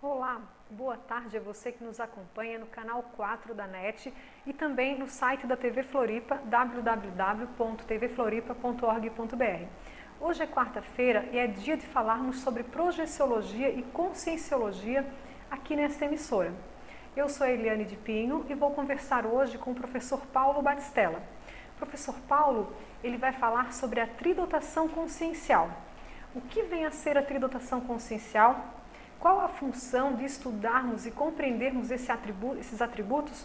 Olá, boa tarde a você que nos acompanha no canal 4 da NET e também no site da TV Floripa, www.tvfloripa.org.br. Hoje é quarta-feira e é dia de falarmos sobre projeciologia e conscienciologia aqui nesta emissora. Eu sou a Eliane de Pinho e vou conversar hoje com o professor Paulo Batistella. O professor Paulo, ele vai falar sobre a tridotação consciencial. O que vem a ser a tridotação consciencial? Qual a função de estudarmos e compreendermos esses atributos?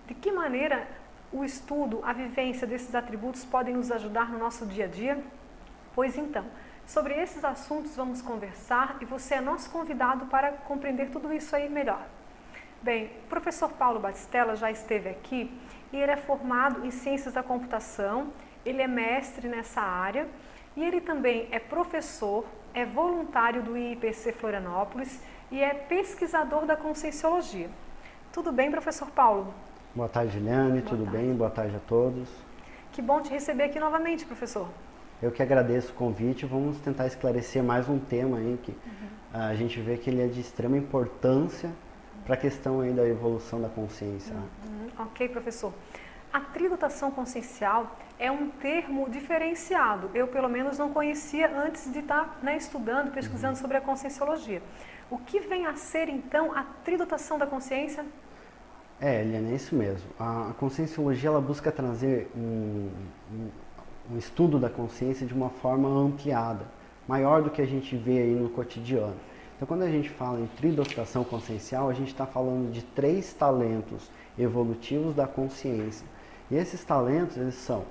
De que maneira o estudo, a vivência desses atributos podem nos ajudar no nosso dia a dia? Pois então, sobre esses assuntos vamos conversar e você é nosso convidado para compreender tudo isso aí melhor. Bem, o professor Paulo Batistella já esteve aqui e ele é formado em Ciências da Computação, ele é mestre nessa área e ele também é professor, é voluntário do IIPC Florianópolis e é pesquisador da conscienciologia. Tudo bem, professor Paulo? Boa tarde, Eliane. Tudo bem? Boa tarde a todos. Que bom te receber aqui novamente, professor. Eu que agradeço o convite. Vamos tentar esclarecer mais um tema aí que a gente vê que ele é de extrema importância para a questão aí da evolução da consciência. Ok, professor. A tridotação consciencial é um termo diferenciado. Eu, pelo menos, não conhecia antes de estar estudando, pesquisando sobre a conscienciologia. O que vem a ser, então, a tridotação da consciência? Eliane, é isso mesmo. A conscienciologia ela busca trazer um estudo da consciência de uma forma ampliada, maior do que a gente vê aí no cotidiano. Então, quando a gente fala em tridotação consciencial, a gente está falando de 3 talentos evolutivos da consciência. E esses talentos, eles são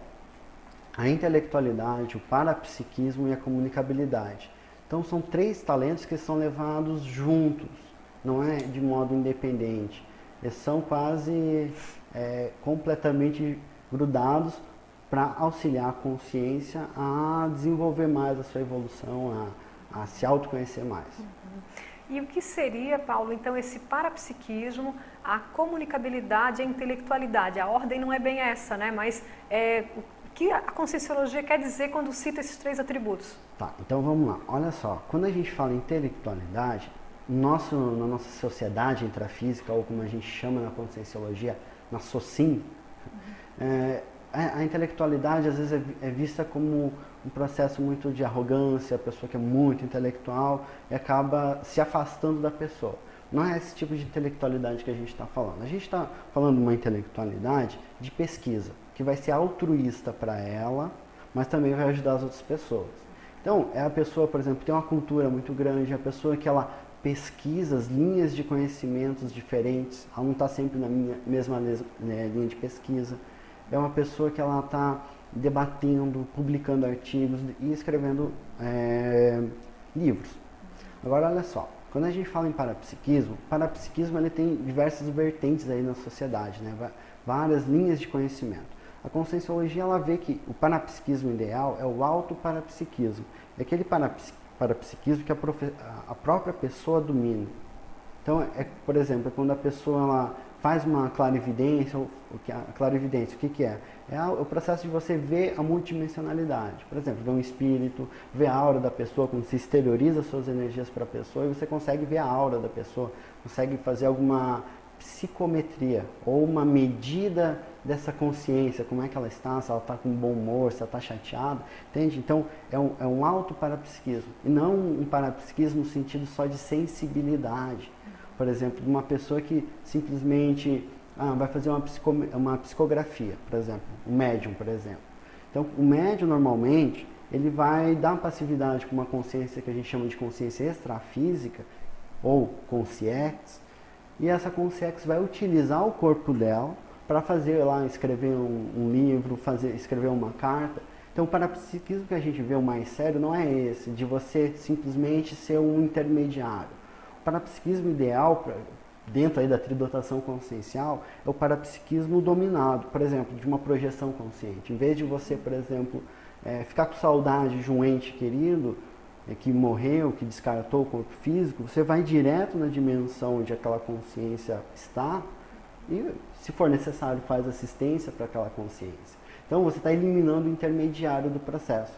a intelectualidade, o parapsiquismo e a comunicabilidade. Então, são 3 talentos que são levados juntos, não é de modo independente. Eles são quase completamente grudados para auxiliar a consciência a desenvolver mais a sua evolução, a se autoconhecer mais. E o que seria, Paulo, então, esse parapsiquismo, a comunicabilidade e a intelectualidade? A ordem não é bem essa, né? Mas o que a conscienciologia quer dizer quando cita esses 3 atributos? Tá, então vamos lá. Olha só, quando a gente fala em intelectualidade, na nossa sociedade intrafísica, ou como a gente chama na conscienciologia, na SOCIM, a intelectualidade às vezes é vista como um processo muito de arrogância, a pessoa que é muito intelectual e acaba se afastando da pessoa. Não é esse tipo de intelectualidade que a gente está falando. A gente está falando de uma intelectualidade de pesquisa, que vai ser altruísta para ela, mas também vai ajudar as outras pessoas. Então, é a pessoa, por exemplo, que tem uma cultura muito grande, é a pessoa que ela pesquisa as linhas de conhecimentos diferentes, ela não está sempre na mesma linha de pesquisa. É uma pessoa que ela está debatendo, publicando artigos e escrevendo livros. Agora, olha só, quando a gente fala em parapsiquismo ele tem diversas vertentes aí na sociedade, né? Várias linhas de conhecimento. A conscienciologia ela vê que o parapsiquismo ideal é o autoparapsiquismo. É aquele parapsiquismo que a própria pessoa domina. Então, por exemplo, quando a pessoa ela faz uma clarividência, a clarividência, o que é? É o processo de você ver a multidimensionalidade. Por exemplo, ver um espírito, ver a aura da pessoa, quando você exterioriza suas energias para a pessoa e você consegue ver a aura da pessoa, consegue fazer alguma psicometria ou uma medida dessa consciência, como é que ela está, se ela está com bom humor, se ela está chateada, entende? Então, é um autoparapsiquismo e não um parapsiquismo no sentido só de sensibilidade. Por exemplo, de uma pessoa que simplesmente vai fazer uma psicografia, por exemplo, um médium, por exemplo. Então, o médium, normalmente, ele vai dar passividade com uma consciência que a gente chama de consciência extrafísica, ou consciex, e essa consciex vai utilizar o corpo dela para fazer lá, escrever um livro, escrever uma carta. Então, o parapsiquismo que a gente vê o mais sério não é esse, de você simplesmente ser um intermediário. O parapsiquismo ideal, dentro aí da tridotação consciencial, é o parapsiquismo dominado, por exemplo, de uma projeção consciente. Em vez de você, por exemplo, ficar com saudade de um ente querido, que morreu, que descartou o corpo físico, você vai direto na dimensão onde aquela consciência está e, se for necessário, faz assistência para aquela consciência. Então você está eliminando o intermediário do processo.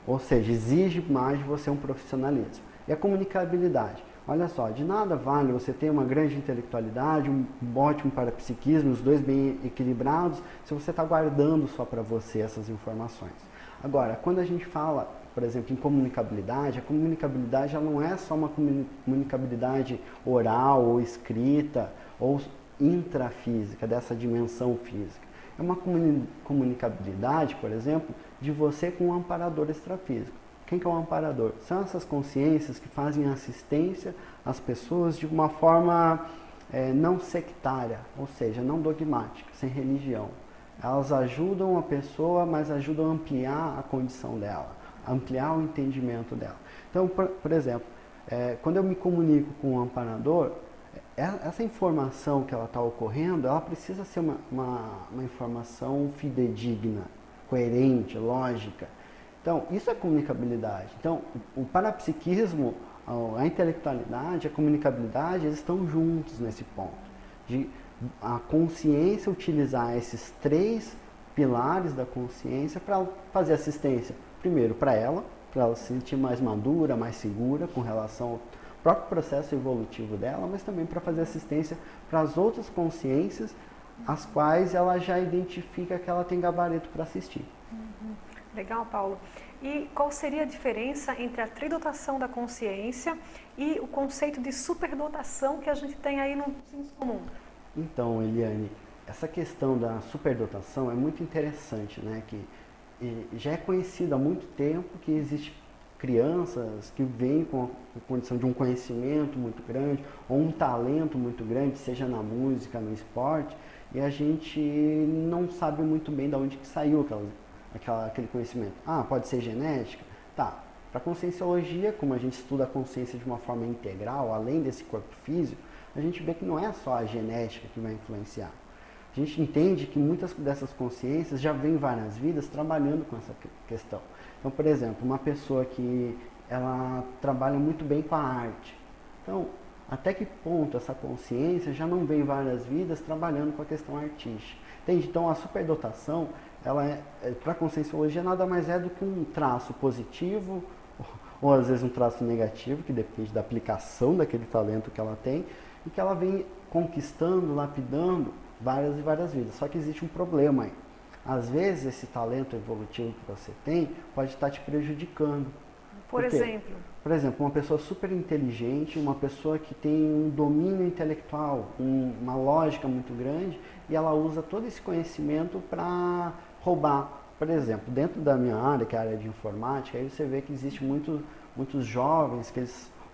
Ou seja, exige mais de você um profissionalismo. E a comunicabilidade. Olha só, de nada vale você ter uma grande intelectualidade, um ótimo parapsiquismo, os dois bem equilibrados, se você está guardando só para você essas informações. Agora, quando a gente fala, por exemplo, em comunicabilidade, a comunicabilidade ela não é só uma comunicabilidade oral ou escrita ou intrafísica, dessa dimensão física. É uma comunicabilidade, por exemplo, de você com um amparador extrafísico. Quem que é um amparador? São essas consciências que fazem assistência às pessoas de uma forma não sectária, ou seja, não dogmática, sem religião. Elas ajudam a pessoa, mas ajudam a ampliar a condição dela, ampliar o entendimento dela. Então, por exemplo, quando eu me comunico com um amparador, essa informação que ela está ocorrendo, ela precisa ser uma informação fidedigna, coerente, lógica. Então, isso é comunicabilidade. Então, o parapsiquismo, a intelectualidade, a comunicabilidade, eles estão juntos nesse ponto. De a consciência utilizar esses três pilares da consciência para fazer assistência. Primeiro, para ela se sentir mais madura, mais segura com relação ao próprio processo evolutivo dela, mas também para fazer assistência para as outras consciências, as quais ela já identifica que ela tem gabarito para assistir. Legal, Paulo. E qual seria a diferença entre a tridotação da consciência e o conceito de superdotação que a gente tem aí no senso comum? Então, Eliane, essa questão da superdotação é muito interessante, né? Que já é conhecido há muito tempo que existe crianças que vêm com a condição de um conhecimento muito grande ou um talento muito grande, seja na música, no esporte, e a gente não sabe muito bem de onde que saiu aquele conhecimento. Pode ser genética? Tá. Para a conscienciologia, como a gente estuda a consciência de uma forma integral, além desse corpo físico, a gente vê que não é só a genética que vai influenciar. A gente entende que muitas dessas consciências já vêm várias vidas trabalhando com essa questão. Então, por exemplo, uma pessoa que ela trabalha muito bem com a arte. Então, até que ponto essa consciência já não vem várias vidas trabalhando com a questão artística? Entende? Então, a superdotação, ela para a conscienciologia nada mais é do que um traço positivo ou às vezes um traço negativo, que depende da aplicação daquele talento que ela tem e que ela vem conquistando, lapidando várias e várias vidas. Só que existe um problema aí. Às vezes esse talento evolutivo que você tem pode estar te prejudicando. Por exemplo? Por exemplo, uma pessoa super inteligente, uma pessoa que tem um domínio intelectual, uma lógica muito grande, e ela usa todo esse conhecimento para roubar. Por exemplo, dentro da minha área, que é a área de informática, aí você vê que existe muitos jovens,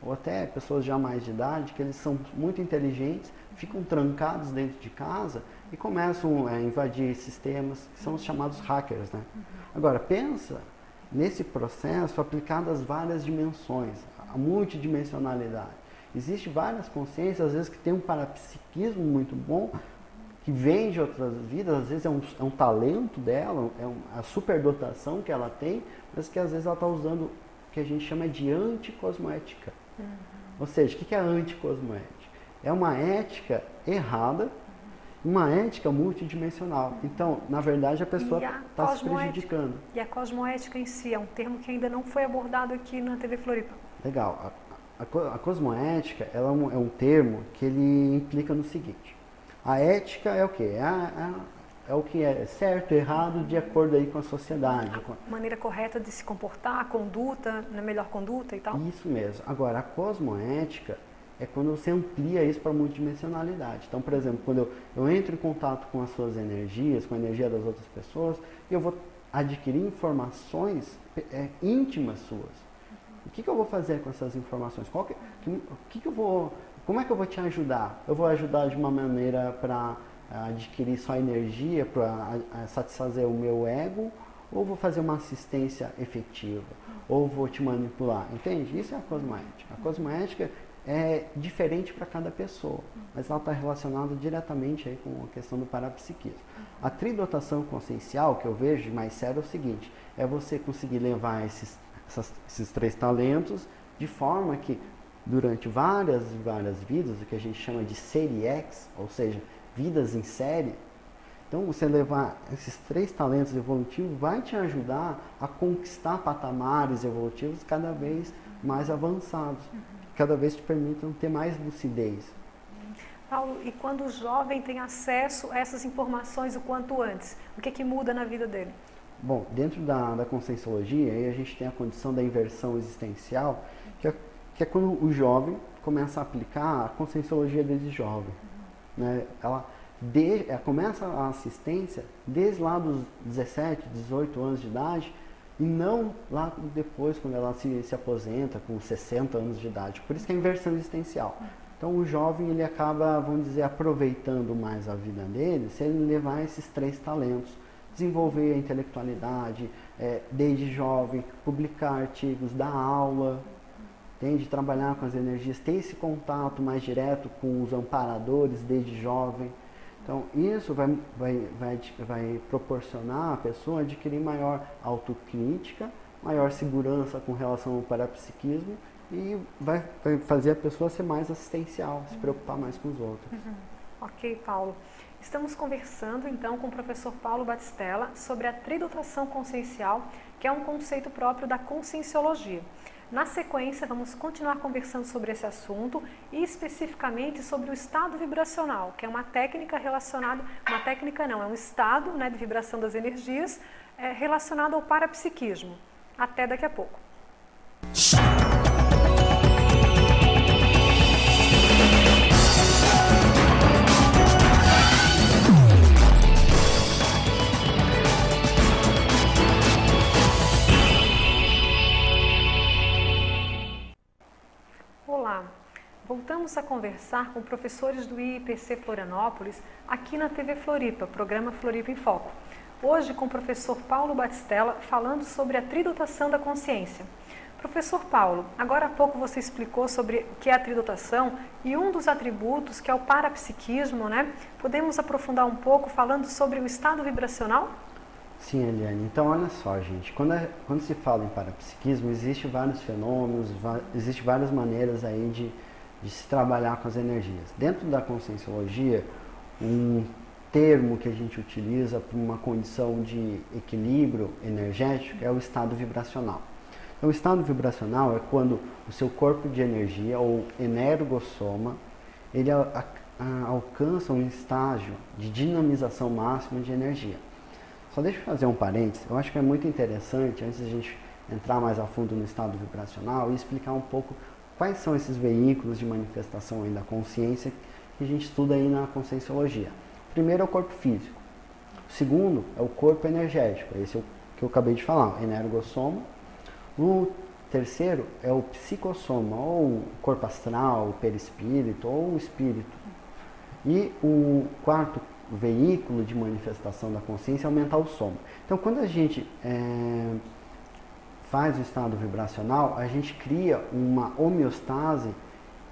ou até pessoas já mais de idade, que eles são muito inteligentes, ficam trancados dentro de casa e começam a invadir sistemas, que são os chamados hackers, né? Agora, pensa nesse processo aplicado às várias dimensões, a multidimensionalidade. Existem várias consciências, às vezes, que tem um parapsiquismo muito bom, que vem de outras vidas, às vezes é um talento dela, a superdotação que ela tem, mas que às vezes ela está usando o que a gente chama de anticosmoética. Ou seja, o que é a anticosmoética? É uma ética errada, uma ética multidimensional. Então, na verdade, a pessoa está se prejudicando. E a cosmoética em si é um termo que ainda não foi abordado aqui na TV Floripa. Legal. A cosmoética ela é um termo que ele implica no seguinte. A ética é o quê? É o que é certo e errado de acordo aí com a sociedade. A maneira correta de se comportar, a conduta, na melhor conduta e tal. Isso mesmo. Agora, a cosmoética é quando você amplia isso para a multidimensionalidade. Então, por exemplo, quando eu entro em contato com as suas energias, com a energia das outras pessoas, eu vou adquirir informações íntimas suas. O que eu vou fazer com essas informações? Como é que eu vou te ajudar? Eu vou ajudar de uma maneira para adquirir só energia, para satisfazer o meu ego, ou vou fazer uma assistência efetiva, ou vou te manipular, entende? Isso é a cosmoética. A cosmoética é diferente para cada pessoa, mas ela está relacionada diretamente aí com a questão do parapsiquismo. A tridotação consciencial, que eu vejo de mais sério, é o seguinte, é você conseguir levar esses 3 talentos, de forma que durante várias e várias vidas, o que a gente chama de série X, ou seja, vidas em série, então você levar esses 3 talentos evolutivos vai te ajudar a conquistar patamares evolutivos cada vez mais avançados, cada vez te permitam ter mais lucidez. Paulo, e quando o jovem tem acesso a essas informações o quanto antes, o que muda na vida dele? Bom, dentro da Conscienciologia, aí a gente tem a condição da inversão existencial, que é quando o jovem começa a aplicar a Conscienciologia desde jovem. Né? Ela começa a assistência desde lá dos 17, 18 anos de idade, e não lá depois, quando ela se aposenta, com 60 anos de idade. Por isso que é a inversão existencial. Então o jovem ele acaba, vamos dizer, aproveitando mais a vida dele se ele levar esses 3 talentos. Desenvolver a intelectualidade desde jovem, publicar artigos, dar aula, entende? Trabalhar com as energias, ter esse contato mais direto com os amparadores desde jovem. Então isso vai proporcionar à pessoa adquirir maior autocrítica, maior segurança com relação ao parapsiquismo e vai fazer a pessoa ser mais assistencial, se preocupar mais com os outros. Ok, Paulo. Estamos conversando então com o professor Paulo Batistella sobre a tridotação consciencial, que é um conceito próprio da Conscienciologia. Na sequência, vamos continuar conversando sobre esse assunto e especificamente sobre o estado vibracional, que é uma técnica relacionada, é um estado, né, de vibração das energias relacionado ao parapsiquismo. Até daqui a pouco. Olá, voltamos a conversar com professores do IIPC Florianópolis aqui na TV Floripa, programa Floripa em Foco. Hoje com o professor Paulo Batistella falando sobre a tridotação da consciência. Professor Paulo, agora há pouco você explicou sobre o que é a tridotação e um dos atributos que é o parapsiquismo, né? Podemos aprofundar um pouco falando sobre o estado vibracional? Sim, Eliane. Então, olha só, gente. Quando se fala em parapsiquismo, existem vários fenômenos, existem várias maneiras aí de se trabalhar com as energias. Dentro da Conscienciologia, um termo que a gente utiliza para uma condição de equilíbrio energético é o estado vibracional. Então, o estado vibracional é quando o seu corpo de energia, ou energossoma, ele alcança um estágio de dinamização máxima de energia. Só deixa eu fazer um parênteses, eu acho que é muito interessante, antes de a gente entrar mais a fundo no estado vibracional, e explicar um pouco quais são esses veículos de manifestação aí da consciência que a gente estuda aí na Conscienciologia. O primeiro é o corpo físico, o segundo é o corpo energético, esse é o que eu acabei de falar, energossoma. O terceiro é o psicossoma, ou o corpo astral, o perispírito, ou o espírito. E o quarto veículo de manifestação da consciência é o mental soma. Então, quando a gente faz o estado vibracional, a gente cria uma homeostase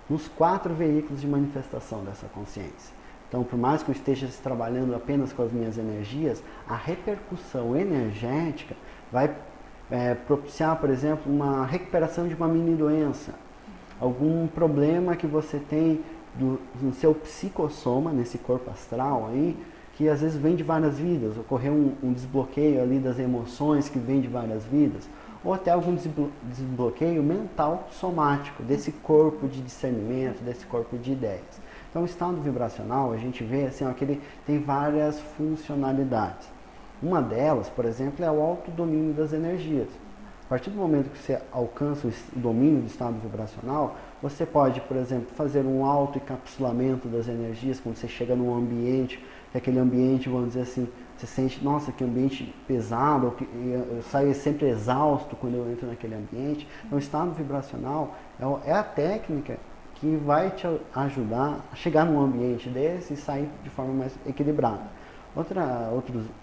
nos 4 veículos de manifestação dessa consciência. Então, por mais que eu esteja trabalhando apenas com as minhas energias, a repercussão energética vai propiciar, por exemplo, uma recuperação de uma mini doença, algum problema que você tem no seu psicossoma, nesse corpo astral aí, que às vezes vem de várias vidas, ocorreu um desbloqueio ali das emoções que vem de várias vidas, ou até algum desbloqueio mental somático, desse corpo de discernimento, desse corpo de ideias. Então o estado vibracional, a gente vê assim, ó, que ele tem várias funcionalidades. Uma delas, por exemplo, é o autodomínio das energias. A partir do momento que você alcança o domínio do estado vibracional, você pode, por exemplo, fazer um autoencapsulamento das energias quando você chega num ambiente, que aquele ambiente, vamos dizer assim, você sente, nossa, que ambiente pesado, eu saio sempre exausto quando eu entro naquele ambiente. Então, o estado vibracional é a técnica que vai te ajudar a chegar num ambiente desse e sair de forma mais equilibrada.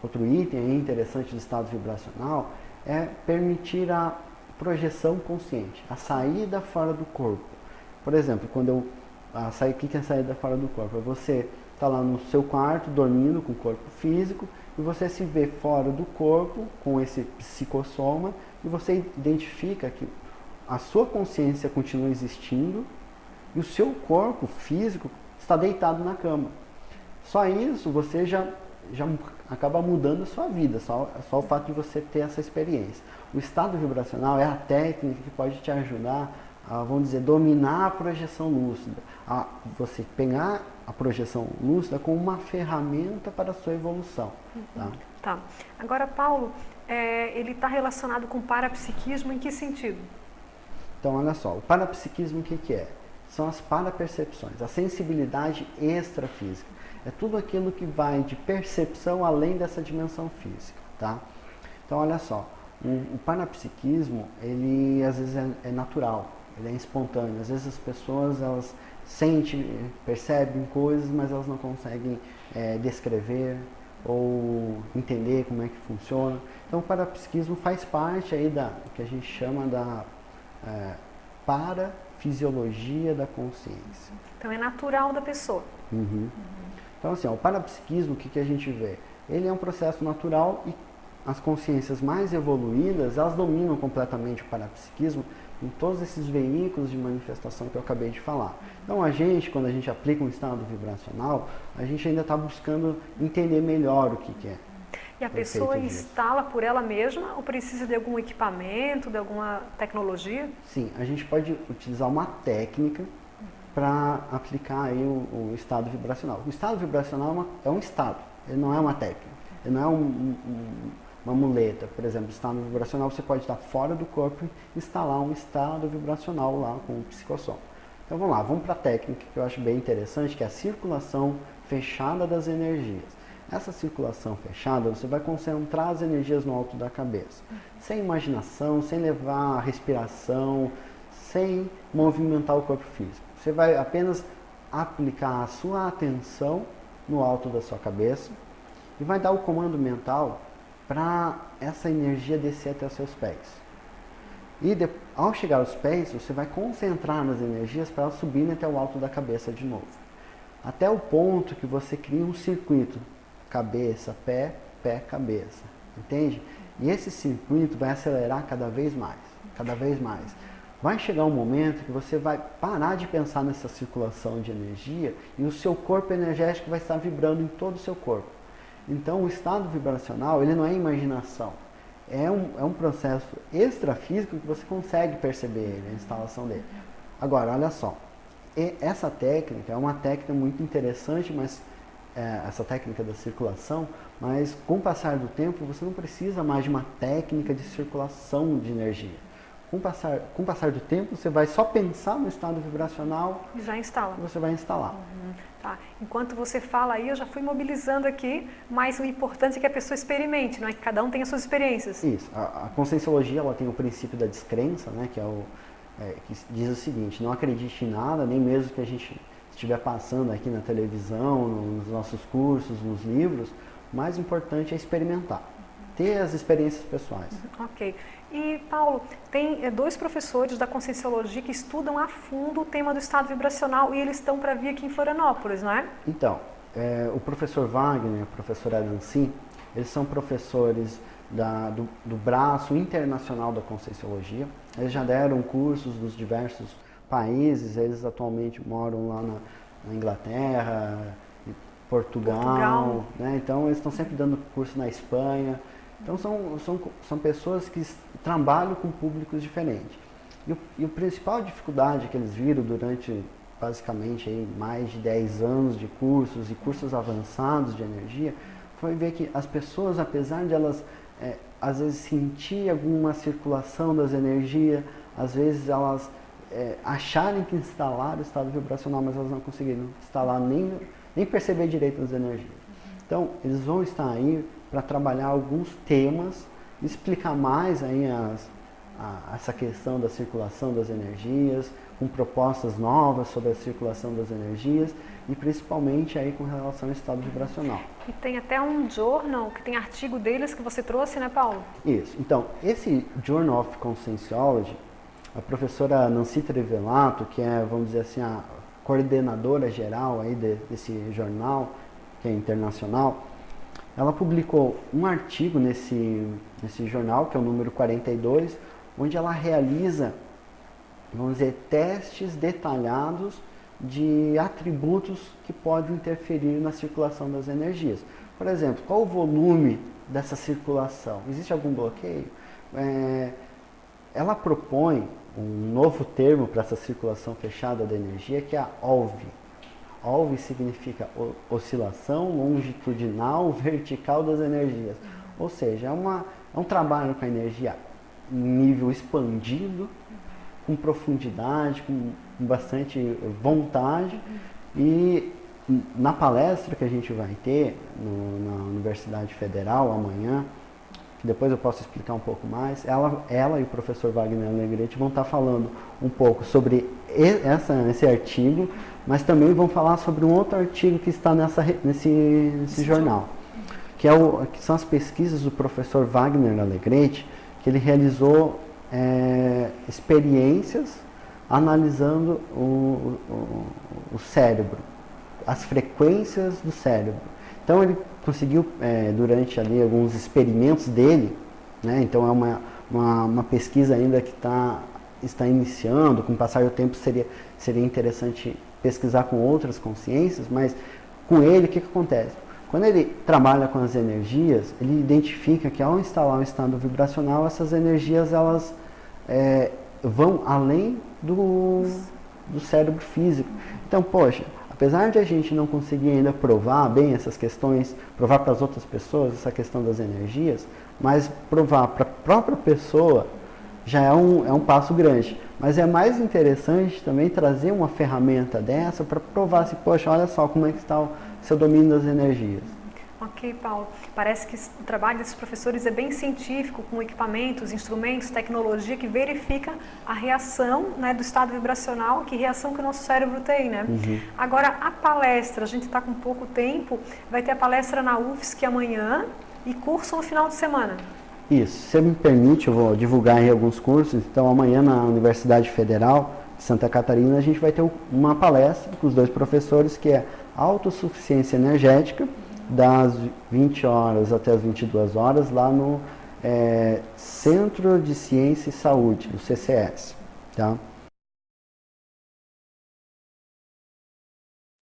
Outro item interessante do estado vibracional é permitir a projeção consciente, a saída fora do corpo. Por exemplo, quando o que é a saída fora do corpo? É você está lá no seu quarto, dormindo com o corpo físico, e você se vê fora do corpo, com esse psicossoma, e você identifica que a sua consciência continua existindo, e o seu corpo físico está deitado na cama. Só isso você já acaba mudando a sua vida, só o fato de você ter essa experiência. O estado vibracional é a técnica que pode te ajudar a, vamos dizer, dominar a projeção lúcida, a você pegar a projeção lúcida como uma ferramenta para a sua evolução. Tá. Agora, Paulo, ele está relacionado com parapsiquismo em que sentido? Então, olha só, o parapsiquismo o que é? São as parapercepções, a sensibilidade extrafísica. É tudo aquilo que vai de percepção além dessa dimensão física, tá? Então, olha só, o parapsiquismo, ele às vezes é natural, ele é espontâneo. Às vezes as pessoas, elas sentem, percebem coisas, mas elas não conseguem descrever ou entender como é que funciona. Então, o parapsiquismo faz parte aí do que a gente chama da parafisiologia da consciência. Então, é natural da pessoa. Então, assim, o parapsiquismo, o que a gente vê? Ele é um processo natural e as consciências mais evoluídas, elas dominam completamente o parapsiquismo em todos esses veículos de manifestação que eu acabei de falar. Então, a gente, quando a gente aplica um estado vibracional, a gente ainda está buscando entender melhor o que é. E a pessoa instala por ela mesma ou precisa de algum equipamento, de alguma tecnologia? Sim, a gente pode utilizar uma técnica para aplicar aí o estado vibracional. O estado vibracional é um estado, ele não é uma técnica, ele não é uma muleta. Por exemplo, o estado vibracional você pode estar fora do corpo e instalar um estado vibracional lá com o psicossom. Então vamos lá, vamos para a técnica que eu acho bem interessante, que é a circulação fechada das energias. Essa circulação fechada, você vai concentrar as energias no alto da cabeça, sem imaginação, sem levar a respiração, sem movimentar o corpo físico. Você vai apenas aplicar a sua atenção no alto da sua cabeça e vai dar o comando mental para essa energia descer até os seus pés. E ao chegar aos pés, você vai concentrar nas energias para elas subirem até o alto da cabeça de novo. Até o ponto que você cria um circuito, cabeça, pé, pé, cabeça. Entende? E esse circuito vai acelerar cada vez mais, cada vez mais. Vai chegar um momento que você vai parar de pensar nessa circulação de energia e o seu corpo energético vai estar vibrando em todo o seu corpo. Então, o estado vibracional, ele não é imaginação. É um processo extrafísico que você consegue perceber ele, a instalação dele. Agora, olha só. Essa técnica é uma técnica muito interessante, mas essa técnica da circulação, mas com o passar do tempo, você não precisa mais de uma técnica de circulação de energia. Com o passar do tempo, você vai só pensar no estado vibracional e já instala. E você vai instalar. Tá. Enquanto você fala aí, eu já fui mobilizando aqui, mas o importante é que a pessoa experimente, não é que cada um tenha suas experiências. Isso. A conscienciologia, ela tem o princípio da descrença, né, que que diz o seguinte: não acredite em nada, nem mesmo que a gente estiver passando aqui na televisão, nos nossos cursos, nos livros. O mais importante é experimentar, ter as experiências pessoais. Ok. E, Paulo, tem dois professores da Conscienciologia que estudam a fundo o tema do estado vibracional e eles estão para vir aqui em Florianópolis, não é? Então, o professor Wagner e a professora Nancy, eles são professores do braço internacional da Conscienciologia. Eles já deram cursos dos diversos países, eles atualmente moram lá na Inglaterra, Portugal. Né? Então eles estão sempre dando curso na Espanha. Então são pessoas que trabalham com públicos diferentes. E a principal dificuldade que eles viram durante basicamente aí, mais de 10 anos de cursos e cursos avançados de energia foi ver que as pessoas, apesar de elas às vezes sentir alguma circulação das energias, às vezes elas acharem que instalaram o estado vibracional, mas elas não conseguiram instalar nem perceber direito as energias. Então, eles vão estar aí para trabalhar alguns temas, explicar mais aí essa questão da circulação das energias, com propostas novas sobre a circulação das energias e principalmente aí com relação ao estado vibracional. E tem até um journal, que tem artigo deles que você trouxe, né, Paulo? Isso. Então, esse Journal of Conscienciology, a professora Nancy Trivelato, que é, vamos dizer assim, a coordenadora geral aí desse jornal, que é internacional, ela publicou um artigo nesse jornal, que é o número 42, onde ela realiza, vamos dizer, testes detalhados de atributos que podem interferir na circulação das energias. Por exemplo, qual o volume dessa circulação? Existe algum bloqueio? Ela propõe um novo termo para essa circulação fechada da energia, que é a OLV. OLV significa oscilação longitudinal vertical das energias. Ou seja, é um trabalho com a energia em nível expandido, com profundidade, com bastante vontade. E na palestra que a gente vai ter na Universidade Federal amanhã, que depois eu posso explicar um pouco mais, ela e o professor Wagner Alegretti vão estar falando um pouco sobre esse artigo, mas também vão falar sobre um outro artigo que está nesse jornal, que são as pesquisas do professor Wagner Alegretti, que ele realizou experiências analisando o cérebro, as frequências do cérebro. Então ele conseguiu, durante ali alguns experimentos dele, né, então é uma pesquisa ainda que está iniciando, com o passar do tempo seria interessante pesquisar com outras consciências, mas com ele o que acontece? Quando ele trabalha com as energias, ele identifica que ao instalar um estado vibracional, essas energias elas vão além do cérebro físico. Então, poxa, apesar de a gente não conseguir ainda provar bem essas questões, provar para as outras pessoas essa questão das energias, mas provar para a própria pessoa já é um passo grande. Mas é mais interessante também trazer uma ferramenta dessa para provar assim, poxa, olha só como é que está o seu domínio das energias. Ok, Paulo. Parece que o trabalho desses professores é bem científico, com equipamentos, instrumentos, tecnologia que verifica a reação, né, do estado vibracional, que reação que o nosso cérebro tem, né? Uhum. Agora, a palestra, a gente está com pouco tempo, vai ter a palestra na UFSC amanhã e curso no final de semana. Isso. Se você me permite, eu vou divulgar aí alguns cursos. Então, amanhã na Universidade Federal de Santa Catarina, a gente vai ter uma palestra com os dois professores, que é Autossuficiência Energética, das 20 horas até as 22 horas, lá no Centro de Ciência e Saúde, do CCS. Tá?